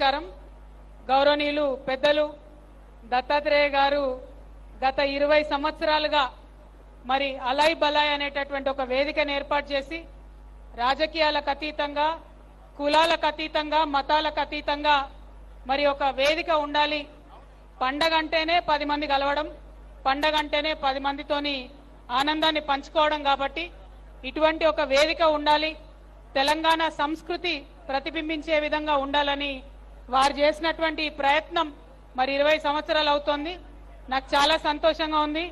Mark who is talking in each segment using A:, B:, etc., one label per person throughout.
A: నమస్కారం. గౌరవనీయులు పెద్దలు దత్తాత్రేయ గారు గత 20 సంవత్సరాలుగా మరి అలై బలాయ్ అనేటటువంటి ఒక వేదికను ఏర్పాటు చేసి రాజకీయాలకు అతీతంగా, కులాలకు అతీతంగా, మతాలకు అతీతంగా మరి ఒక వేదిక ఉండాలి. పండగ అంటేనే 10 మంది కలవడం, పండగ అంటేనే 10 మందితోని ఆనందాన్ని పంచుకోవడం. కాబట్టి ఇటువంటి ఒక వేదిక ఉండాలి, తెలంగాణ సంస్కృతి ప్రతిబింబించే విధంగా ఉండాలని వారు చేసినటువంటి ప్రయత్నం మరి 20 సంవత్సరాలు అవుతోంది. నాకు చాలా సంతోషంగా ఉంది.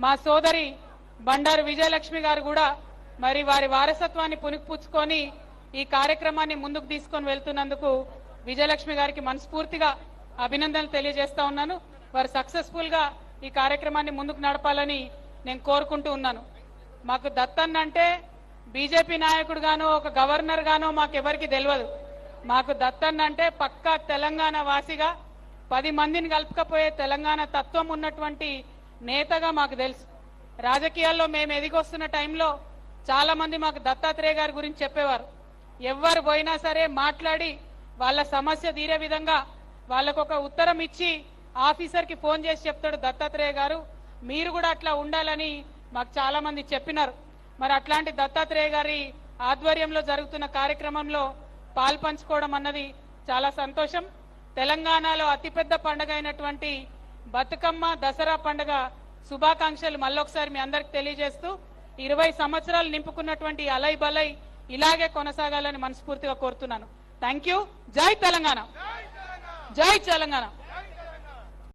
A: మా సోదరి బండారు విజయలక్ష్మి గారు కూడా మరి వారి వారసత్వాన్ని పుణికిపుచ్చుకొని ఈ కార్యక్రమాన్ని ముందుకు తీసుకొని వెళ్తున్నందుకు విజయలక్ష్మి గారికి మనస్ఫూర్తిగా అభినందనలు తెలియజేస్తా ఉన్నాను. వారు సక్సెస్ఫుల్ గా ఈ కార్యక్రమాన్ని ముందుకు నడపాలని నేను కోరుకుంటూ ఉన్నాను. మాకు దత్తన్న అంటే బీజేపీ నాయకుడు గానో ఒక గవర్నర్ గానో మాకెవరికి తెలియదు. మాకు దత్తన్న అంటే పక్కా తెలంగాణ వాసిగా 10 మందిని కలుపుకపోయే తెలంగాణ తత్వం ఉన్నటువంటి నేతగా మాకు తెలుసు. రాజకీయాల్లో మేము ఎదిగొస్తున్న టైంలో చాలా మంది మాకు దత్తాత్రేయ గారి గురించి చెప్పేవారు. ఎవరు పోయినా సరే మాట్లాడి వాళ్ళ సమస్య తీరే విధంగా వాళ్ళకు ఒక ఉత్తరం ఇచ్చి ఆఫీసర్కి ఫోన్ చేసి చెప్తాడు దత్తాత్రేయ గారు, మీరు కూడా అట్లా ఉండాలని మాకు చాలా మంది చెప్పినారు. మరి అట్లాంటి దత్తాత్రేయ గారి ఆధ్వర్యంలో జరుగుతున్న కార్యక్రమంలో పాల్పంచుకోవడం అన్నది చాలా సంతోషం. తెలంగాణలో అతిపెద్ద పండుగ అయినటువంటి బతుకమ్మ దసరా పండుగ శుభాకాంక్షలు మళ్ళొకసారి మీ అందరికి తెలియజేస్తూ 20 సంవత్సరాలు నింపుకున్నటువంటి అలై బలై ఇలాగే కొనసాగాలని మనస్ఫూర్తిగా కోరుతున్నాను. Thank you. జై తెలంగాణ, జై తెలంగాణ.